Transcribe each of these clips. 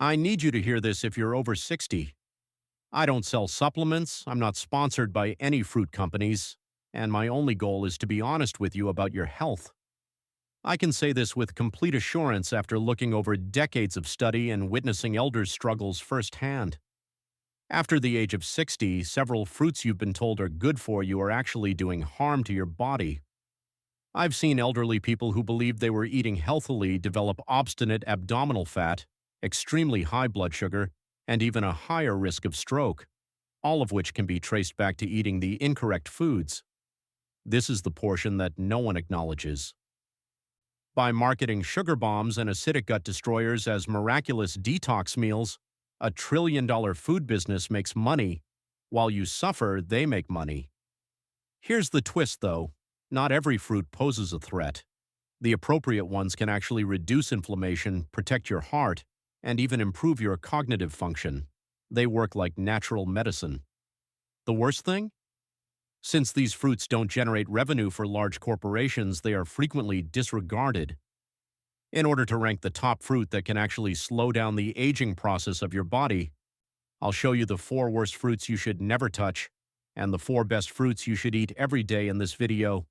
I need you to hear this if you're over 60. I don't sell supplements, I'm not sponsored by any fruit companies, and my only goal is to be honest with you about your health. I can say this with complete assurance after looking over decades of study and witnessing elders' struggles firsthand. After the age of 60, several fruits you've been told are good for you are actually doing harm to your body. I've seen elderly people who believed they were eating healthily develop obstinate abdominal fat, extremely high blood sugar, and even a higher risk of stroke, all of which can be traced back to eating the incorrect foods. This is the portion that no one acknowledges. By marketing sugar bombs and acidic gut destroyers as miraculous detox meals, a $1 trillion food business makes money. While you suffer, they make money. Here's the twist, though. Not every fruit poses a threat. The appropriate ones can actually reduce inflammation, protect your heart, and even improve your cognitive function. They work like natural medicine. The worst thing? Since these fruits don't generate revenue for large corporations, they are frequently disregarded. In order to rank the top fruit that can actually slow down the aging process of your body, I'll show you the 4 worst fruits you should never touch and the 4 best fruits you should eat every day in this video.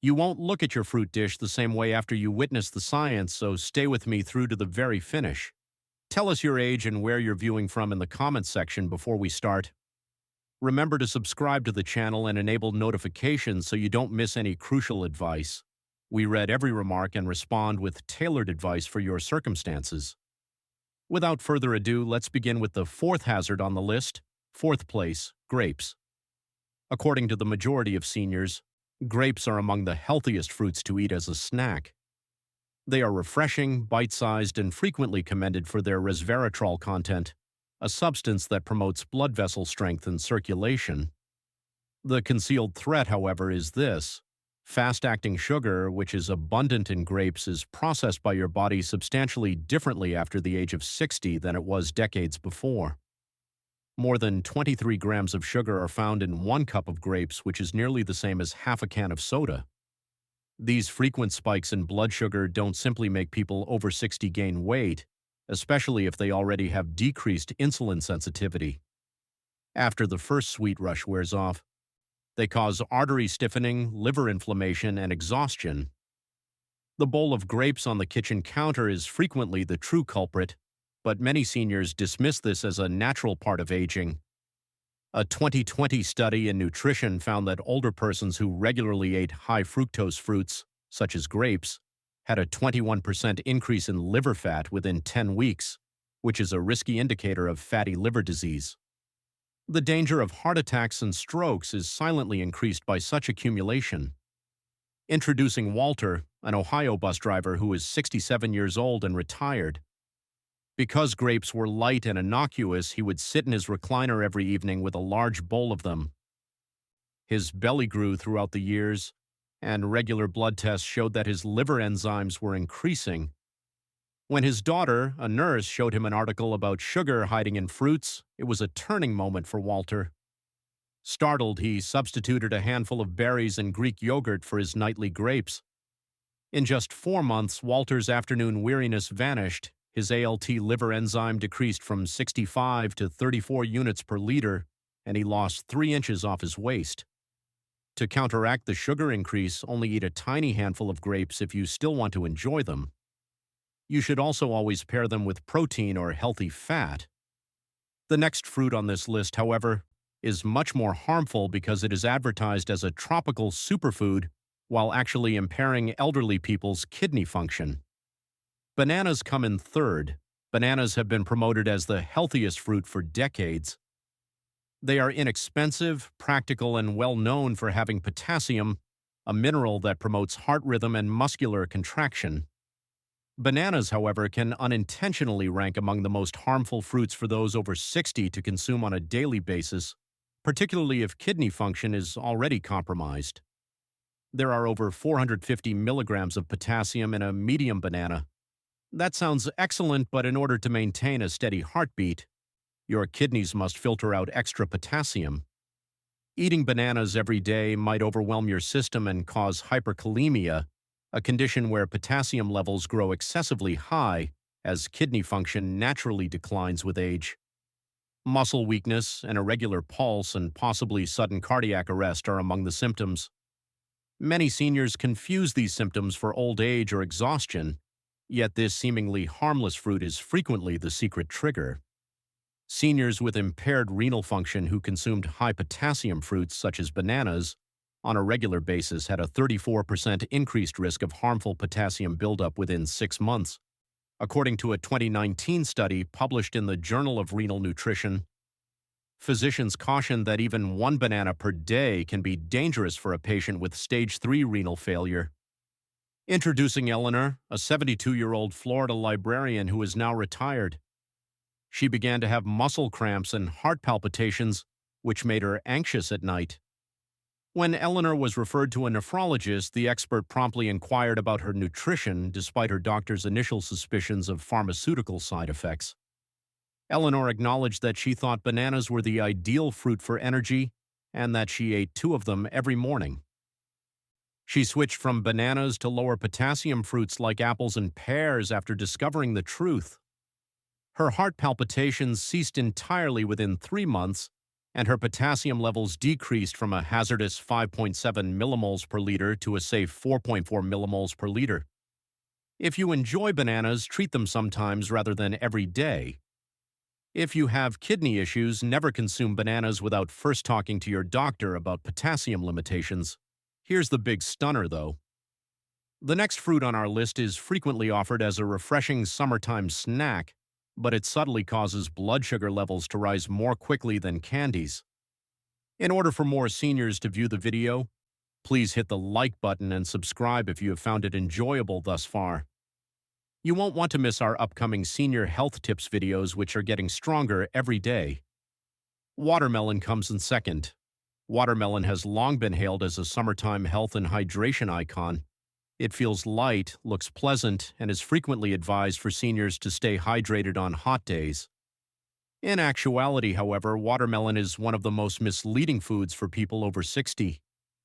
You won't look at your fruit dish the same way after you witness the science, so stay with me through to the very finish. Tell us your age and where you're viewing from in the comments section before we start. Remember to subscribe to the channel and enable notifications so you don't miss any crucial advice. We read every remark and respond with tailored advice for your circumstances. Without further ado, let's begin with the 4th hazard on the list. 4th place, grapes. According to the majority of seniors, grapes are among the healthiest fruits to eat as a snack. They are refreshing, bite-sized, and frequently commended for their resveratrol content, a substance that promotes blood vessel strength and circulation. The concealed threat, however, is this. Fast-acting sugar, which is abundant in grapes, is processed by your body substantially differently after the age of 60 than it was decades before. More than 23 grams of sugar are found in 1 cup of grapes, which is nearly the same as half a can of soda. These frequent spikes in blood sugar don't simply make people over 60 gain weight, especially if they already have decreased insulin sensitivity. After the first sweet rush wears off, they cause artery stiffening, liver inflammation, and exhaustion. The bowl of grapes on the kitchen counter is frequently the true culprit, but many seniors dismiss this as a natural part of aging. A 2020 study in nutrition found that older persons who regularly ate high fructose fruits, such as grapes, had a 21% increase in liver fat within 10 weeks, which is a risky indicator of fatty liver disease. The danger of heart attacks and strokes is silently increased by such accumulation. Introducing Walter, an Ohio bus driver who is 67 years old and retired. Because grapes were light and innocuous, he would sit in his recliner every evening with a large bowl of them. His belly grew throughout the years, and regular blood tests showed that his liver enzymes were increasing. When his daughter, a nurse, showed him an article about sugar hiding in fruits, it was a turning moment for Walter. Startled, he substituted a handful of berries and Greek yogurt for his nightly grapes. In just 4 months, Walter's afternoon weariness vanished. His ALT liver enzyme decreased from 65 to 34 units per liter, and he lost 3 inches off his waist. To counteract the sugar increase, only eat a tiny handful of grapes if you still want to enjoy them. You should also always pair them with protein or healthy fat. The next fruit on this list, however, is much more harmful because it is advertised as a tropical superfood while actually impairing elderly people's kidney function. Bananas come in 3rd. Bananas have been promoted as the healthiest fruit for decades. They are inexpensive, practical, and well known for having potassium, a mineral that promotes heart rhythm and muscular contraction. Bananas, however, can unintentionally rank among the most harmful fruits for those over 60 to consume on a daily basis, particularly if kidney function is already compromised. There are over 450 milligrams of potassium in a medium banana. That sounds excellent, but in order to maintain a steady heartbeat, your kidneys must filter out extra potassium. Eating bananas every day might overwhelm your system and cause hyperkalemia, a condition where potassium levels grow excessively high as kidney function naturally declines with age. Muscle weakness, an irregular pulse, and possibly sudden cardiac arrest are among the symptoms. Many seniors confuse these symptoms for old age or exhaustion, yet this seemingly harmless fruit is frequently the secret trigger. Seniors with impaired renal function who consumed high potassium fruits such as bananas on a regular basis had a 34% increased risk of harmful potassium buildup within 6 months, according to a 2019 study published in the Journal of Renal Nutrition. Physicians caution that even one banana per day can be dangerous for a patient with stage 3 renal failure. Introducing Eleanor, a 72-year-old Florida librarian who is now retired. She began to have muscle cramps and heart palpitations, which made her anxious at night. When Eleanor was referred to a nephrologist, the expert promptly inquired about her nutrition despite her doctor's initial suspicions of pharmaceutical side effects. Eleanor acknowledged that she thought bananas were the ideal fruit for energy and that she ate 2 of them every morning. She switched from bananas to lower potassium fruits like apples and pears after discovering the truth. Her heart palpitations ceased entirely within 3 months, and her potassium levels decreased from a hazardous 5.7 millimoles per liter to a safe 4.4 millimoles per liter. If you enjoy bananas, treat them sometimes rather than every day. If you have kidney issues, never consume bananas without first talking to your doctor about potassium limitations. Here's the big stunner, though. The next fruit on our list is frequently offered as a refreshing summertime snack, but it subtly causes blood sugar levels to rise more quickly than candies. In order for more seniors to view the video, please hit the like button and subscribe if you have found it enjoyable thus far. You won't want to miss our upcoming senior health tips videos, which are getting stronger every day. Watermelon comes in second. Watermelon has long been hailed as a summertime health and hydration icon. It feels light, looks pleasant, and is frequently advised for seniors to stay hydrated on hot days. In actuality, however, watermelon is one of the most misleading foods for people over 60.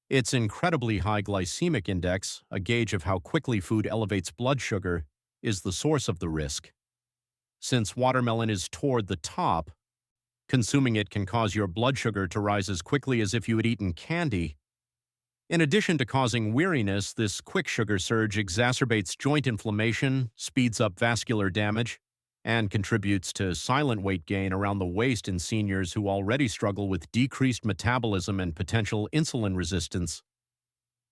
Its incredibly high glycemic index, a gauge of how quickly food elevates blood sugar, is the source of the risk. Since watermelon is toward the top, consuming it can cause your blood sugar to rise as quickly as if you had eaten candy. In addition to causing weariness, this quick sugar surge exacerbates joint inflammation, speeds up vascular damage, and contributes to silent weight gain around the waist in seniors who already struggle with decreased metabolism and potential insulin resistance.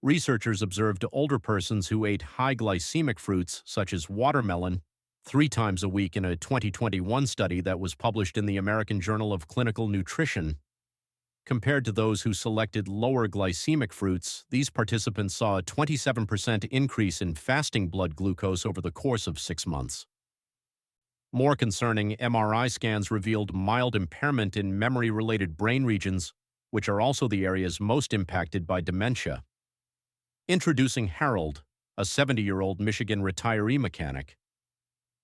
Researchers observed older persons who ate high glycemic fruits, such as watermelon, 3 times a week in a 2021 study that was published in the American Journal of Clinical Nutrition. Compared to those who selected lower glycemic fruits, these participants saw a 27% increase in fasting blood glucose over the course of 6 months. More concerning, MRI scans revealed mild impairment in memory-related brain regions, which are also the areas most impacted by dementia. Introducing Harold, a 70-year-old Michigan retiree mechanic.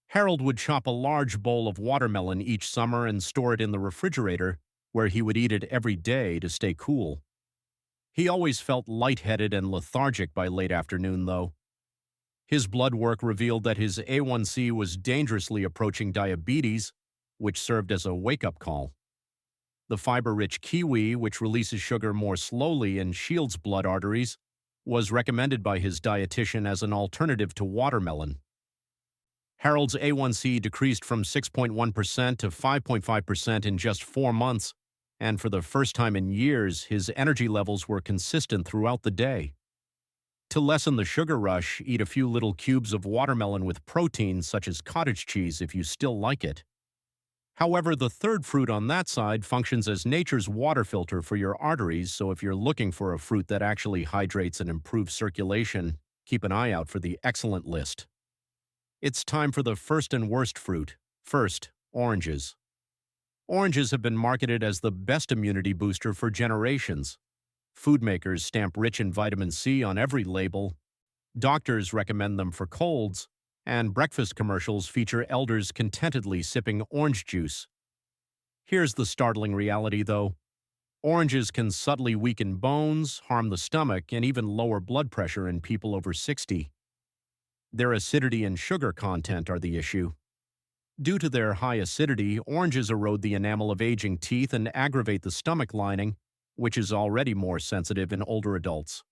Harold would chop a large bowl of watermelon each summer and store it in the refrigerator, where he would eat it every day to stay cool. He always felt lightheaded and lethargic by late afternoon, though. His blood work revealed that his A1C was dangerously approaching diabetes, which served as a wake-up call. The fiber-rich kiwi, which releases sugar more slowly and shields blood arteries, was recommended by his dietitian as an alternative to watermelon. Harold's A1C decreased from 6.1% to 5.5% in just 4 months, and for the first time in years, his energy levels were consistent throughout the day. To lessen the sugar rush, eat a few little cubes of watermelon with protein, such as cottage cheese, if you still like it. However, the third fruit on that side functions as nature's water filter for your arteries, so if you're looking for a fruit that actually hydrates and improves circulation, keep an eye out for the excellent list. It's time for the first and worst fruit. First, oranges. Oranges have been marketed as the best immunity booster for generations. Food makers stamp rich in vitamin C on every label. Doctors recommend them for colds, and breakfast commercials feature elders contentedly sipping orange juice. Here's the startling reality, though. Oranges can subtly weaken bones, harm the stomach, and even lower blood pressure in people over 60. Their acidity and sugar content are the issue. Due to their high acidity, oranges erode the enamel of aging teeth and aggravate the stomach lining, which is already more sensitive in older adults.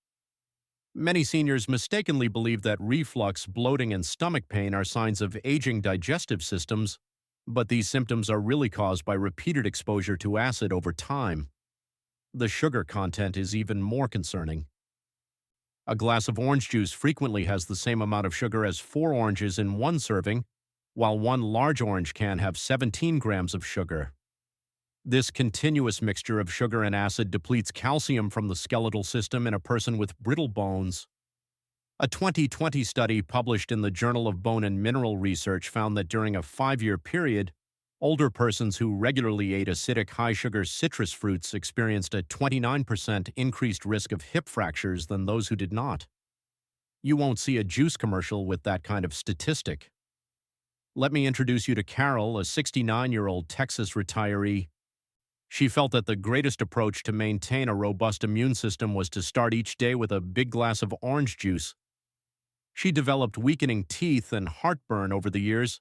Many seniors mistakenly believe that reflux, bloating, and stomach pain are signs of aging digestive systems, but these symptoms are really caused by repeated exposure to acid over time. The sugar content is even more concerning. A glass of orange juice frequently has the same amount of sugar as 4 oranges in one serving, while one large orange can have 17 grams of sugar. This continuous mixture of sugar and acid depletes calcium from the skeletal system in a person with brittle bones. A 2020 study published in the Journal of Bone and Mineral Research found that during a 5-year period, older persons who regularly ate acidic high-sugar citrus fruits experienced a 29% increased risk of hip fractures than those who did not. You won't see a juice commercial with that kind of statistic. Let me introduce you to Carol, a 69-year-old Texas retiree. She felt that the greatest approach to maintain a robust immune system was to start each day with a big glass of orange juice. She developed weakening teeth and heartburn over the years,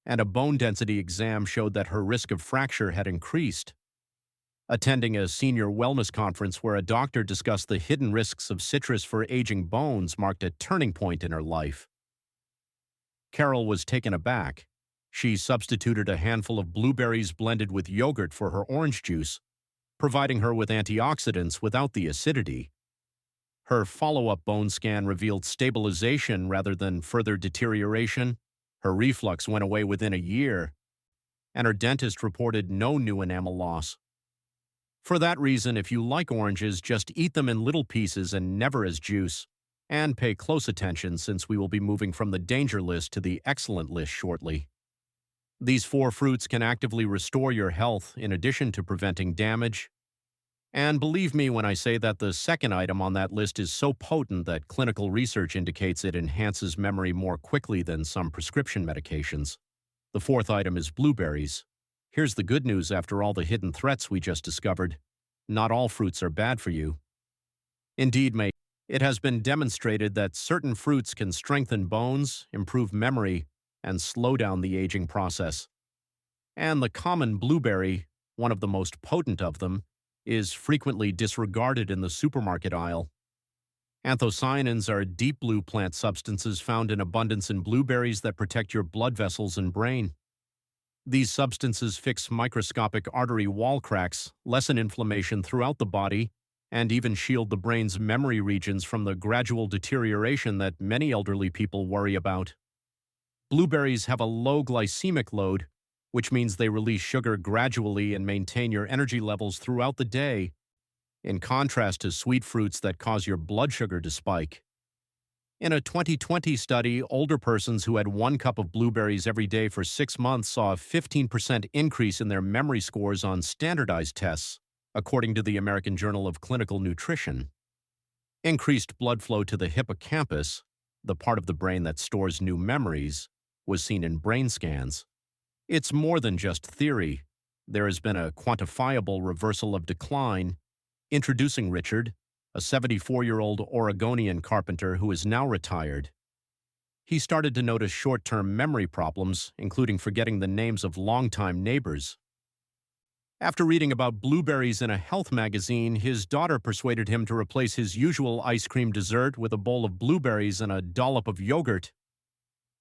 and a bone density exam showed that her risk of fracture had increased. Attending a senior wellness conference where a doctor discussed the hidden risks of citrus for aging bones marked a turning point in her life. Carol was taken aback. She substituted a handful of blueberries blended with yogurt for her orange juice, providing her with antioxidants without the acidity. Her follow-up bone scan revealed stabilization rather than further deterioration. Her reflux went away within a year, and her dentist reported no new enamel loss. For that reason, if you like oranges, just eat them in little pieces and never as juice. And pay close attention since we will be moving from the danger list to the excellent list shortly. These 4 fruits can actively restore your health in addition to preventing damage. And believe me when I say that the second item on that list is so potent that clinical research indicates it enhances memory more quickly than some prescription medications. The 4th item is blueberries. Here's the good news after all the hidden threats we just discovered. Not all fruits are bad for you. Indeed, it has been demonstrated that certain fruits can strengthen bones, improve memory, and slow down the aging process. And the common blueberry, one of the most potent of them, is frequently disregarded in the supermarket aisle. Anthocyanins are deep blue plant substances found in abundance in blueberries that protect your blood vessels and brain. These substances fix microscopic artery wall cracks, lessen inflammation throughout the body, and even shield the brain's memory regions from the gradual deterioration that many elderly people worry about. Blueberries have a low glycemic load, which means they release sugar gradually and maintain your energy levels throughout the day, in contrast to sweet fruits that cause your blood sugar to spike. In a 2020 study, older persons who had 1 cup of blueberries every day for 6 months saw a 15% increase in their memory scores on standardized tests, according to the American Journal of Clinical Nutrition. Increased blood flow to the hippocampus, the part of the brain that stores new memories, was seen in brain scans. It's more than just theory. There has been a quantifiable reversal of decline. Introducing Richard, a 74-year-old Oregonian carpenter who is now retired. He started to notice short-term memory problems, including forgetting the names of longtime neighbors. After reading about blueberries in a health magazine, his daughter persuaded him to replace his usual ice cream dessert with a bowl of blueberries and a dollop of yogurt.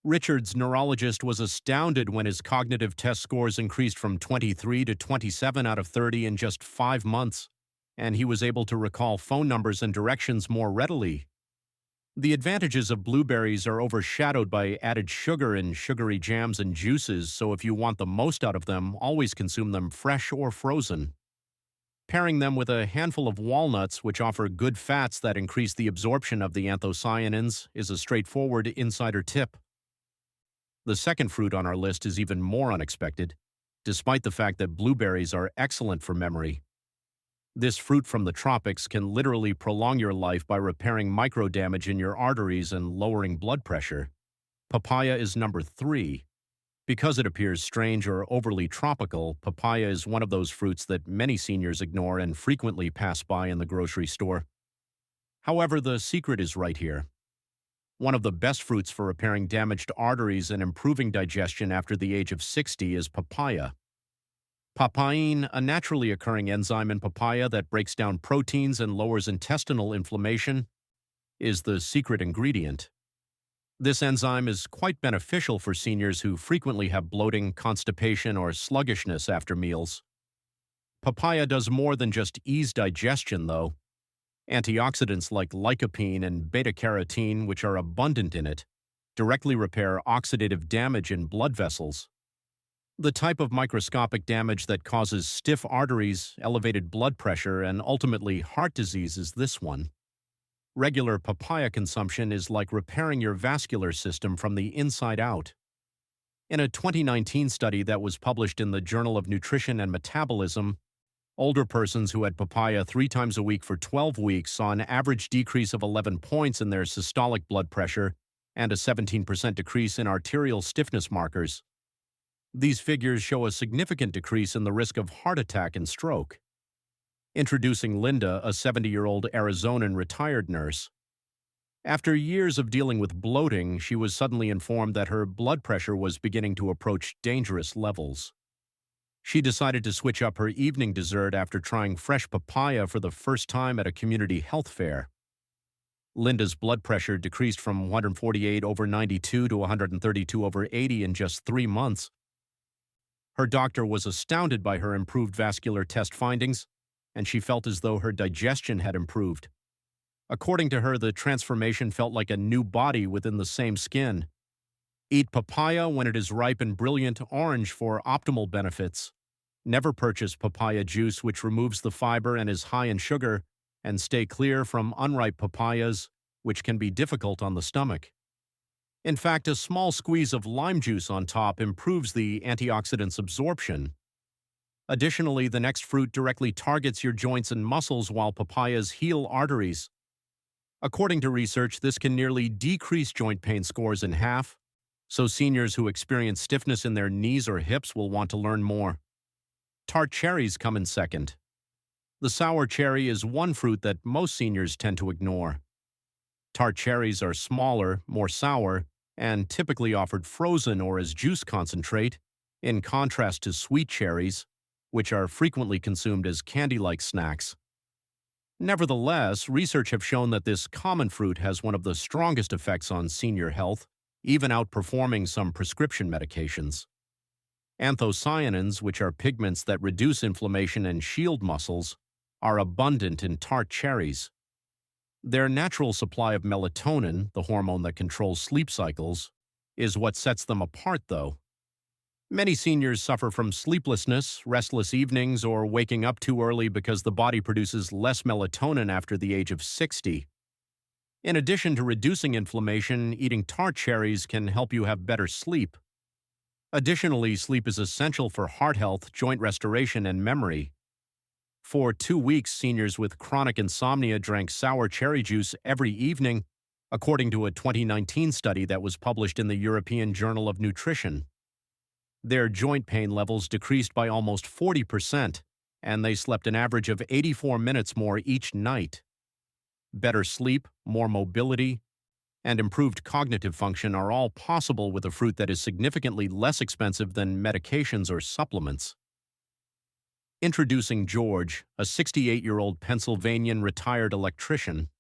Richard's neurologist was astounded when his cognitive test scores increased from 23 to 27 out of 30 in just 5 months, and he was able to recall phone numbers and directions more readily. The advantages of blueberries are overshadowed by added sugar in sugary jams and juices, so if you want the most out of them, always consume them fresh or frozen. Pairing them with a handful of walnuts, which offer good fats that increase the absorption of the anthocyanins, is a straightforward insider tip. The second fruit on our list is even more unexpected, despite the fact that blueberries are excellent for memory. This fruit from the tropics can literally prolong your life by repairing micro-damage in your arteries and lowering blood pressure. Papaya is number 3. Because it appears strange or overly tropical, papaya is one of those fruits that many seniors ignore and frequently pass by in the grocery store. However, the secret is right here. One of the best fruits for repairing damaged arteries and improving digestion after the age of 60 is papaya. Papain, a naturally occurring enzyme in papaya that breaks down proteins and lowers intestinal inflammation, is the secret ingredient. This enzyme is quite beneficial for seniors who frequently have bloating, constipation, or sluggishness after meals. Papaya does more than just ease digestion, though. Antioxidants like lycopene and beta-carotene, which are abundant in it, directly repair oxidative damage in blood vessels. The type of microscopic damage that causes stiff arteries, elevated blood pressure, and ultimately heart disease is this one. Regular papaya consumption is like repairing your vascular system from the inside out. In a 2019 study that was published in the Journal of Nutrition and Metabolism, older persons who had papaya 3 times a week for 12 weeks saw an average decrease of 11 points in their systolic blood pressure and a 17% decrease in arterial stiffness markers. These figures show a significant decrease in the risk of heart attack and stroke. Introducing Linda, a 70-year-old Arizonan retired nurse. After years of dealing with bloating, she was suddenly informed that her blood pressure was beginning to approach dangerous levels. She decided to switch up her evening dessert after trying fresh papaya for the first time at a community health fair. Linda's blood pressure decreased from 148/92 to 132/80 in just 3 months. Her doctor was astounded by her improved vascular test findings, and she felt as though her digestion had improved. According to her, the transformation felt like a new body within the same skin. Eat papaya when it is ripe and brilliant orange for optimal benefits. Never purchase papaya juice, which removes the fiber and is high in sugar, and stay clear from unripe papayas, which can be difficult on the stomach. In fact, a small squeeze of lime juice on top improves the antioxidants' absorption. Additionally, the next fruit directly targets your joints and muscles while papayas heal arteries. According to research, this can nearly decrease joint pain scores in half, so seniors who experience stiffness in their knees or hips will want to learn more. Tart cherries come in second. The sour cherry is one fruit that most seniors tend to ignore. Tart cherries are smaller, more sour, and typically offered frozen or as juice concentrate, in contrast to sweet cherries, which are frequently consumed as candy-like snacks. Nevertheless, research have shown that this common fruit has one of the strongest effects on senior health, even outperforming some prescription medications. Anthocyanins, which are pigments that reduce inflammation and shield muscles, are abundant in tart cherries. Their natural supply of melatonin, the hormone that controls sleep cycles, is what sets them apart, though. Many seniors suffer from sleeplessness, restless evenings, or waking up too early because the body produces less melatonin after the age of 60. In addition to reducing inflammation, eating tart cherries can help you have better sleep. Additionally, sleep is essential for heart health, joint restoration, and memory. For 2 weeks, seniors with chronic insomnia drank sour cherry juice every evening, according to a 2019 study that was published in the European Journal of Nutrition. Their joint pain levels decreased by almost 40%, and they slept an average of 84 minutes more each night. Better sleep, more mobility, and improved cognitive function are all possible with a fruit that is significantly less expensive than medications or supplements. Introducing George, a 68-year-old Pennsylvanian retired electrician.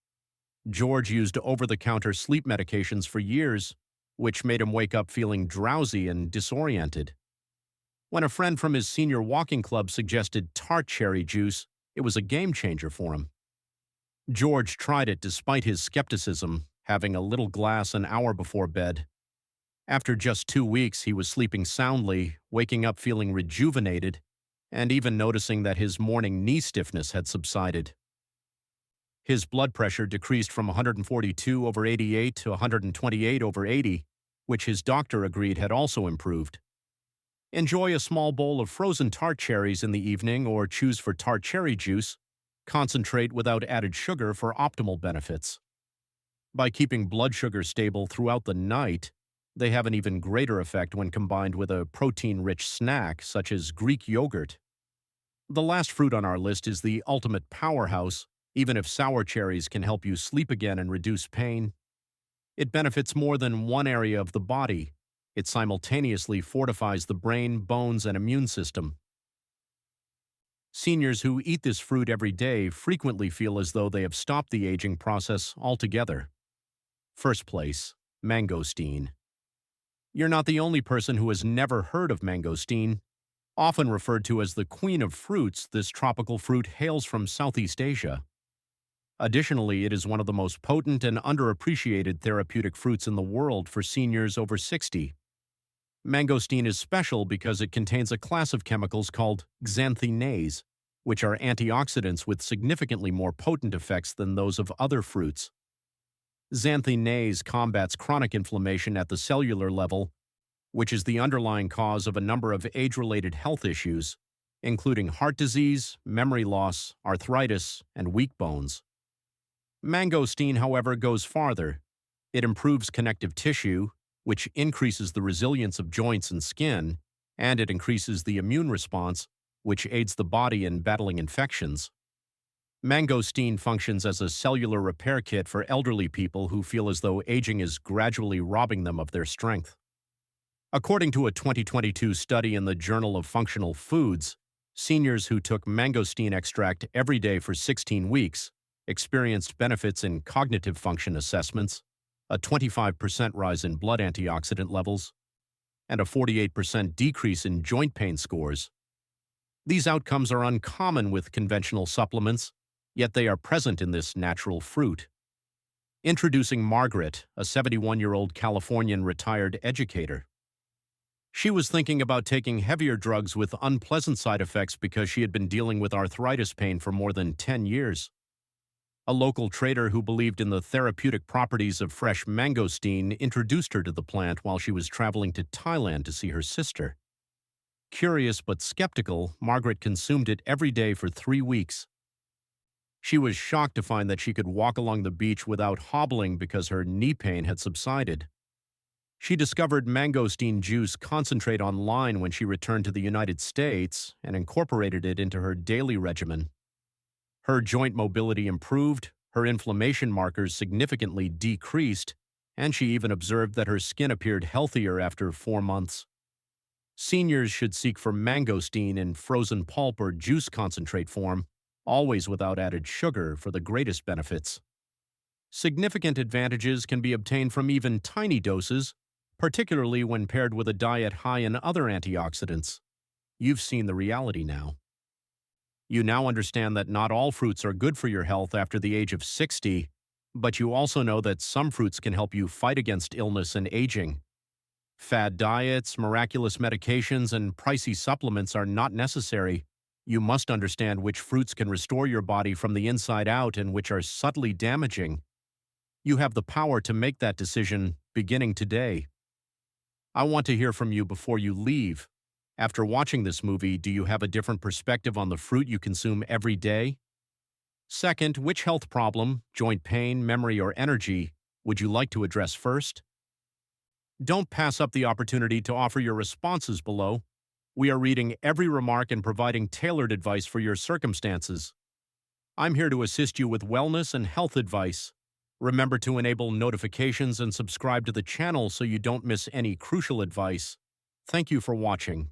George used over-the-counter sleep medications for years, which made him wake up feeling drowsy and disoriented. When a friend from his senior walking club suggested tart cherry juice, it was a game changer for him. George tried it despite his skepticism, having a little glass an hour before bed. After just 2 weeks, he was sleeping soundly, waking up feeling rejuvenated, and even noticing that his morning knee stiffness had subsided. His blood pressure decreased from 142/88 to 128/80, which his doctor agreed had also improved. Enjoy a small bowl of frozen tart cherries in the evening or choose for tart cherry juice. Concentrate without added sugar for optimal benefits. By keeping blood sugar stable throughout the night, they have an even greater effect when combined with a protein-rich snack such as Greek yogurt. The last fruit on our list is the ultimate powerhouse, even if sour cherries can help you sleep again and reduce pain. It benefits more than one area of the body. It simultaneously fortifies the brain, bones, and immune system. Seniors who eat this fruit every day frequently feel as though they have stopped the aging process altogether. First place, mangosteen. You're not the only person who has never heard of mangosteen. Often referred to as the queen of fruits, this tropical fruit hails from Southeast Asia. Additionally, it is one of the most potent and underappreciated therapeutic fruits in the world for seniors over 60. Mangosteen is special because it contains a class of chemicals called xanthinases, which are antioxidants with significantly more potent effects than those of other fruits. Xanthinase combats chronic inflammation at the cellular level, which is the underlying cause of a number of age-related health issues, including heart disease, memory loss, arthritis, and weak bones. Mangosteen, however, goes farther. It improves connective tissue, which increases the resilience of joints and skin, and it increases the immune response, which aids the body in battling infections. Mangosteen functions as a cellular repair kit for elderly people who feel as though aging is gradually robbing them of their strength. According to a 2022 study in the Journal of Functional Foods, seniors who took mangosteen extract every day for 16 weeks experienced benefits in cognitive function assessments, a 25% rise in blood antioxidant levels, and a 48% decrease in joint pain scores. These outcomes are uncommon with conventional supplements, yet they are present in this natural fruit. Introducing Margaret, a 71-year-old Californian retired educator. She was thinking about taking heavier drugs with unpleasant side effects because she had been dealing with arthritis pain for more than 10 years. A local trader who believed in the therapeutic properties of fresh mangosteen introduced her to the plant while she was traveling to Thailand to see her sister. Curious but skeptical, Margaret consumed it every day for 3 weeks. She was shocked to find that she could walk along the beach without hobbling because her knee pain had subsided. She discovered mangosteen juice concentrate online when she returned to the United States and incorporated it into her daily regimen. Her joint mobility improved, her inflammation markers significantly decreased, and she even observed that her skin appeared healthier after 4 months. Seniors should seek for mangosteen in frozen pulp or juice concentrate form, always without added sugar, for the greatest benefits. Significant advantages can be obtained from even tiny doses, particularly when paired with a diet high in other antioxidants. You've seen the reality now. You now understand that not all fruits are good for your health after the age of 60, but you also know that some fruits can help you fight against illness and aging. Fad diets, miraculous medications, and pricey supplements are not necessary. You must understand which fruits can restore your body from the inside out and which are subtly damaging. You have the power to make that decision beginning today. I want to hear from you before you leave. After watching this movie, do you have a different perspective on the fruit you consume every day? Second, which health problem, joint pain, memory, or energy, would you like to address first? Don't pass up the opportunity to offer your responses below. We are reading every remark and providing tailored advice for your circumstances. I'm here to assist you with wellness and health advice. Remember to enable notifications and subscribe to the channel so you don't miss any crucial advice. Thank you for watching.